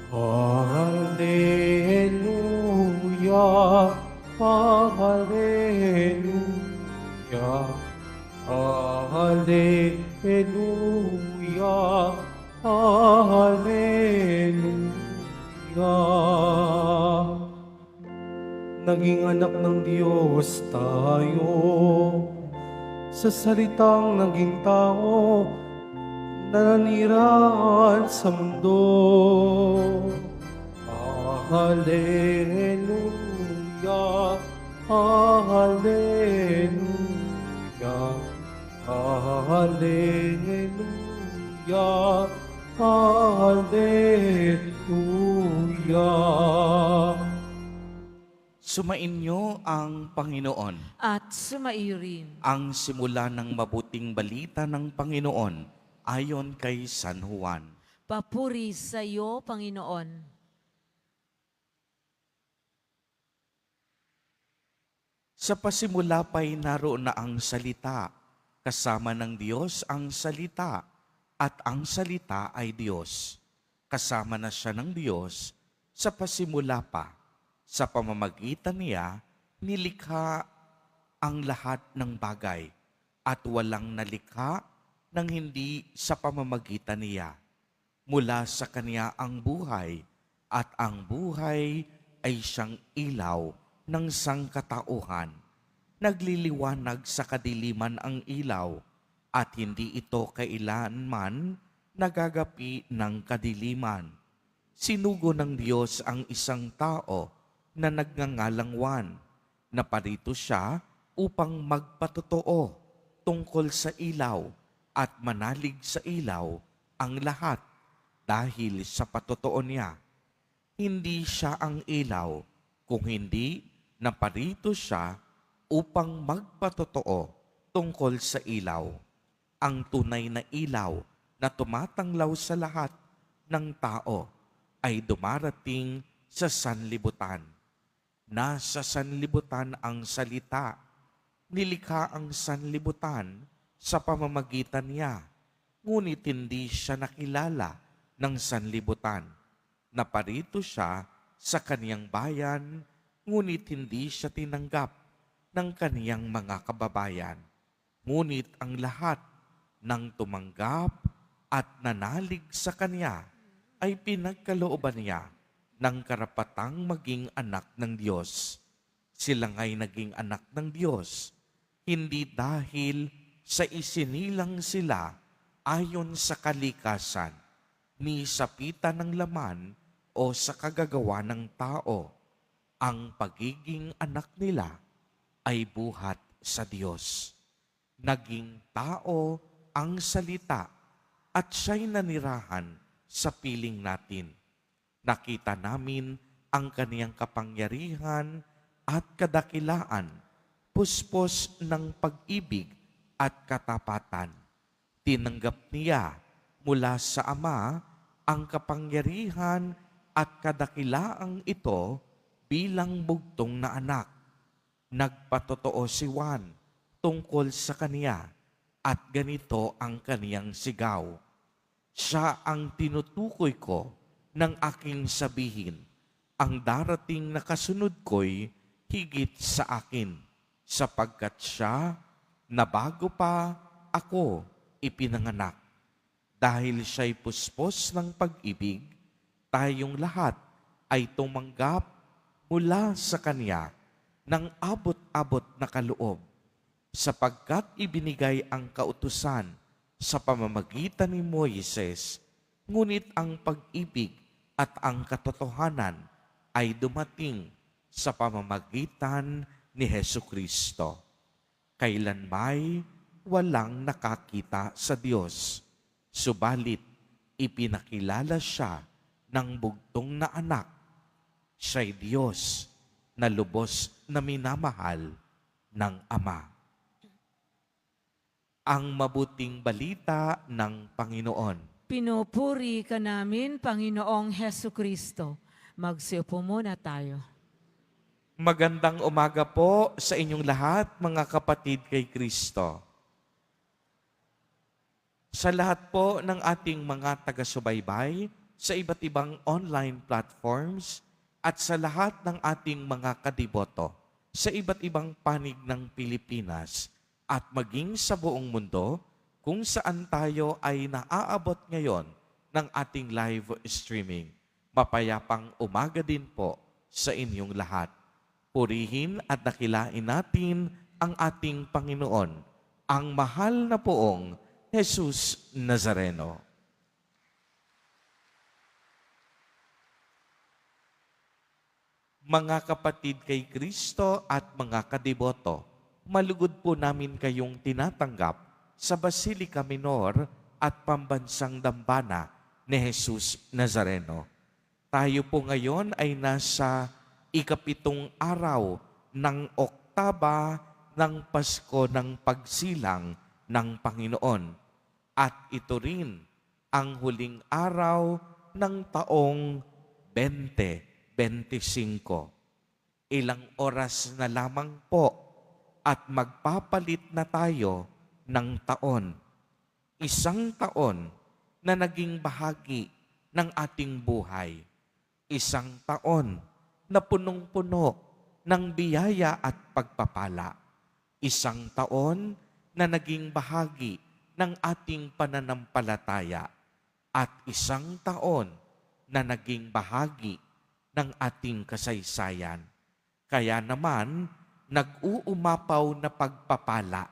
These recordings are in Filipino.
Hallelujah, Hallelujah, Hallelujah, Hallelujah. Naging anak ng Diyos tayo, sa salitang naging tao, nanirahan sa mundo. Hallelujah, Hallelujah, Hallelujah, Hallelujah. Sumainyo ang Panginoon. At sumaiyo rin. Ang simula ng mabuting balita ng Panginoon ayon kay San Juan. Papuri sa iyo, Panginoon. Sa pasimula pa'y naroon na ang salita, kasama ng Diyos ang salita, at ang salita ay Diyos. Kasama na siya ng Diyos sa pasimula pa. Sa pamamagitan niya, nilikha ang lahat ng bagay, at walang nalikha nang hindi sa pamamagitan niya. Mula sa kanya ang buhay, at ang buhay ay siyang ilaw ng sangkatauhan. Nagliliwanag sa kadiliman ang ilaw, at hindi ito kailanman nagagapi ng kadiliman. Sinugo ng Diyos ang isang tao na nagngangalang Juan, na parito siya upang magpatotoo tungkol sa ilaw at manalig sa ilaw ang lahat dahil sa patotoo niya. Hindi siya ang ilaw, kung hindi naparito siya upang magpatotoo tungkol sa ilaw. Ang tunay na ilaw na tumatanglaw sa lahat ng tao ay dumarating sa sanlibutan. Nasa sanlibutan ang salita. Nilikha ang sanlibutan sa pamamagitan niya, ngunit hindi siya nakilala ng sanlibutan. Naparito siya sa kaniyang bayan, ngunit hindi siya tinanggap ng kaniyang mga kababayan. Ngunit ang lahat ng tumanggap at nanalig sa kaniya ay pinagkalooban niya ng karapatang maging anak ng Diyos. Sila nga'y naging anak ng Diyos, hindi dahil sa isinilang sila ayon sa kalikasan, ni sa pita ng laman o sa kagagawa ng tao. Ang pagiging anak nila ay buhat sa Diyos. Naging tao ang salita at siya'y nanirahan sa piling natin. Nakita namin ang kaniyang kapangyarihan at kadakilaan, puspos ng pag-ibig at katapatan. Tinanggap niya mula sa Ama ang kapangyarihan at kadakilaang ito bilang bugtong na anak. Nagpatotoo si Juan tungkol sa kaniya at ganito ang kaniyang sigaw. Siya ang tinutukoy ko ng aking sabihin, ang darating na kasunod ko'y higit sa akin, sapagkat siya na bago pa ako ipinanganak. Dahil siya'y puspos ng pag-ibig, tayong lahat ay tumanggap mula sa Kanya ng abot-abot na kaloob, sapagkat ibinigay ang kautusan sa pamamagitan ni Moises, ngunit ang pag-ibig at ang katotohanan ay dumating sa pamamagitan ni Hesukristo. Kailanmay walang nakakita sa Diyos, subalit ipinakilala siya ng bugtong na anak. Siya'y Diyos na lubos na minamahal ng Ama. Ang mabuting balita ng Panginoon. Pinupuri ka namin, Panginoong Hesu Kristo. Magsiupo muna tayo. Magandang umaga po sa inyong lahat, mga kapatid kay Kristo. Sa lahat po ng ating mga taga-subaybay, sa iba't ibang online platforms at sa lahat ng ating mga kadiboto sa iba't ibang panig ng Pilipinas at maging sa buong mundo kung saan tayo ay naaabot ngayon ng ating live streaming. Mapayapang umaga din po sa inyong lahat. Purihin at dakilain natin ang ating Panginoon, ang mahal na poong Jesus Nazareno. Mga kapatid kay Kristo at mga kadiboto, malugod po namin kayong tinatanggap sa Basilica Minor at Pambansang Dambana ni Jesus Nazareno. Tayo po ngayon ay nasa ikapitong araw ng oktaba ng Pasko ng Pagsilang ng Panginoon. At ito rin ang huling araw ng taong 2025. Ilang oras na lamang po at magpapalit na tayo ng taon. Isang taon na naging bahagi ng ating buhay. Isang taon na punong-puno ng biyaya at pagpapala. Isang taon na naging bahagi ng ating pananampalataya. At isang taon na naging bahagi ng ating kasaysayan. Kaya naman, nag-uumapaw na pagpapala.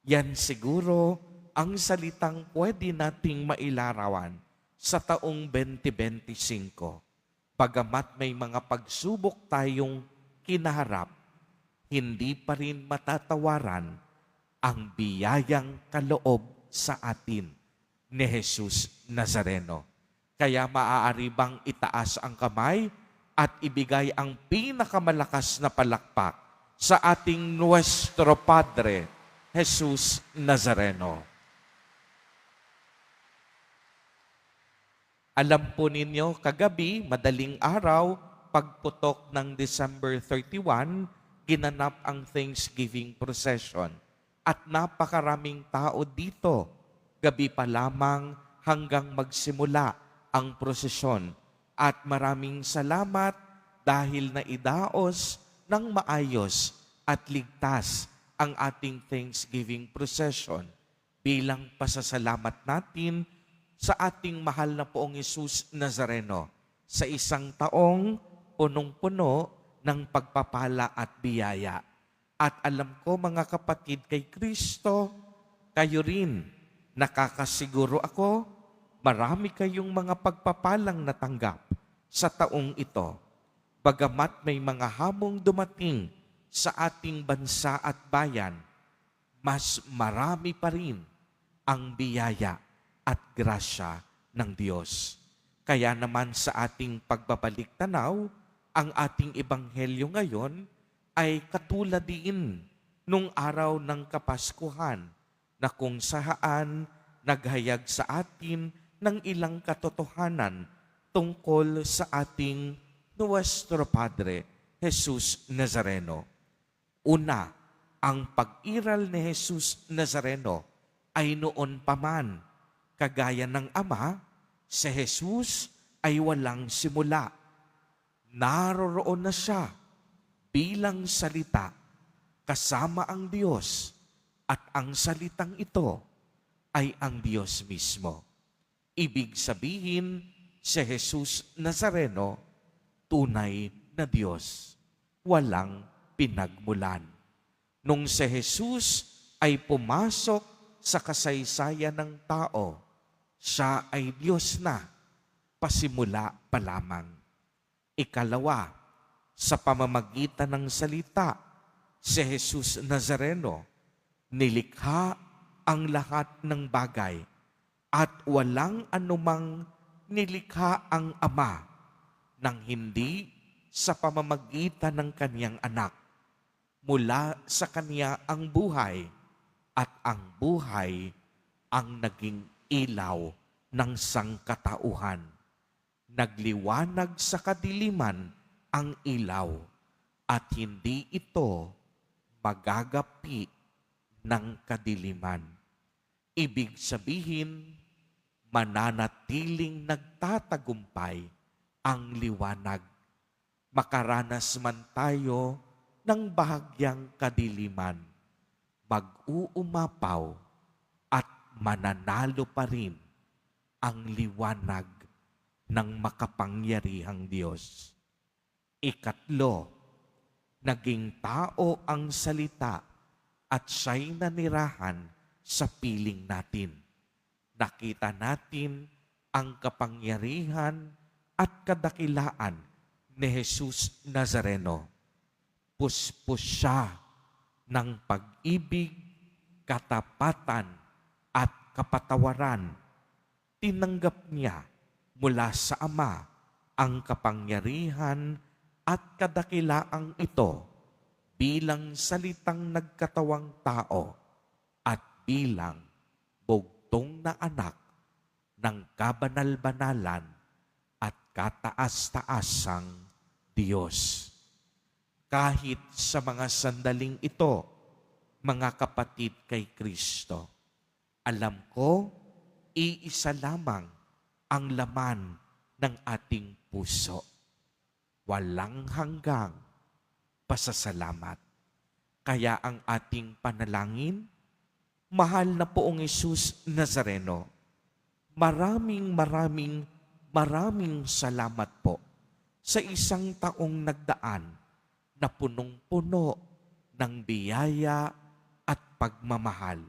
Yan siguro ang salitang pwede nating mailarawan sa taong 2025. Bagamat may mga pagsubok tayong kinaharap, hindi pa rin matatawaran ang biyayang kaloob sa atin ni Jesus Nazareno. Kaya maaari bang itaas ang kamay at ibigay ang pinakamalakas na palakpak sa ating Nuestro Padre, Jesus Nazareno. Alam po ninyo, kagabi, madaling araw, pagputok ng December 31, ginanap ang Thanksgiving procession. At napakaraming tao dito. Gabi pa lamang hanggang magsimula ang prosesyon. At maraming salamat dahil naidaos ng maayos at ligtas ang ating Thanksgiving procession bilang pasasalamat natin sa ating mahal na poong Jesus Nazareno sa isang taong punong-puno ng pagpapala at biyaya. At alam ko mga kapatid kay Kristo, kayo rin, nakakasiguro ako, marami kayong mga pagpapalang natanggap sa taong ito. Bagamat may mga hamong dumating sa ating bansa at bayan, mas marami pa rin ang biyaya at grasya ng Diyos. Kaya naman sa ating pagbabalik tanaw, ang ating ebanghelyo ngayon ay katulad din nung araw ng Kapaskuhan na kung saan naghayag sa atin ng ilang katotohanan tungkol sa ating Nuestro Padre, Jesus Nazareno. Una, ang pag-iral ni Jesus Nazareno ay noon pa man. Kagaya ng Ama, si Jesus ay walang simula. Naroroon na siya bilang salita kasama ang Diyos at ang salitang ito ay ang Diyos mismo. Ibig sabihin, si Jesus Nazareno, tunay na Diyos, walang pinagmulan. Nung si Jesus ay pumasok sa kasaysayan ng tao, siya ay Diyos na, pasimula pa lamang. Ikalawa, sa pamamagitan ng salita, si Jesus Nazareno, nilikha ang lahat ng bagay at walang anumang nilikha ang Ama nang hindi sa pamamagitan ng kaniyang anak. Mula sa kaniya ang buhay at ang buhay ang naging ilaw ng sangkatauhan. Nagliwanag sa kadiliman ang ilaw at hindi ito magagapi ng kadiliman. Ibig sabihin, mananatiling nagtatagumpay ang liwanag. Makaranas man tayo ng bahagyang kadiliman, mag-uumapaw at mananalo pa rin ang liwanag ng makapangyarihang Diyos. Ikatlo, naging tao ang salita at siya'y nanirahan sa piling natin. Nakita natin ang kapangyarihan at kadakilaan ni Jesus Nazareno. Puspos siya ng pag-ibig, katapatan at kapatawaran. Tinanggap niya mula sa Ama ang kapangyarihan at kadakilaang ito bilang salitang nagkatawang tao at bilang bugtong na anak ng kabanal-banalan at kataas-taasang Diyos. Kahit sa mga sandaling ito, mga kapatid kay Kristo, alam ko, iisa lamang ang laman ng ating puso. Walang hanggang pasasalamat. Kaya ang ating panalangin, mahal na Poong Hesus Nazareno, maraming salamat po sa isang taong nagdaan na punong-puno ng biyaya at pagmamahal.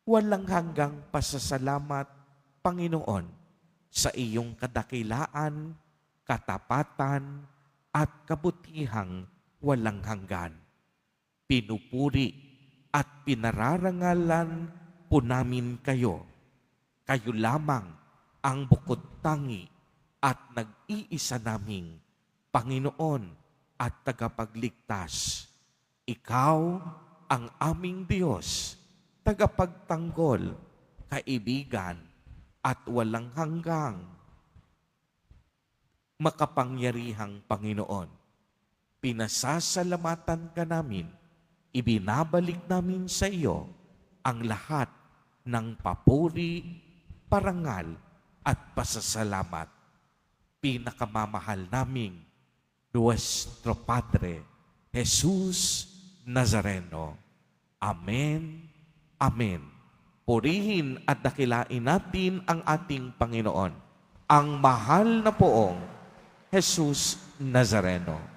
Walang hanggang pasasalamat, Panginoon, sa iyong kadakilaan, katapatan, at kabutihang walang hanggan. Pinupuri at pinararangalan po namin kayo. Kayo lamang ang bukod tangi at nag-iisa naming Panginoon at tagapagligtas. Ikaw ang aming Diyos, tagapagtanggol, kaibigan, at walang hanggang makapangyarihang Panginoon. Pinasasalamatan ka namin, ibinabalik namin sa iyo ang lahat ng papuri, parangal, at pasasalamat. Pinakamamahal naming Nuestro Padre, Jesus Nazareno. Amen. Amen. Purihin at dakilain natin ang ating Panginoon, ang mahal na Poong Jesus Nazareno.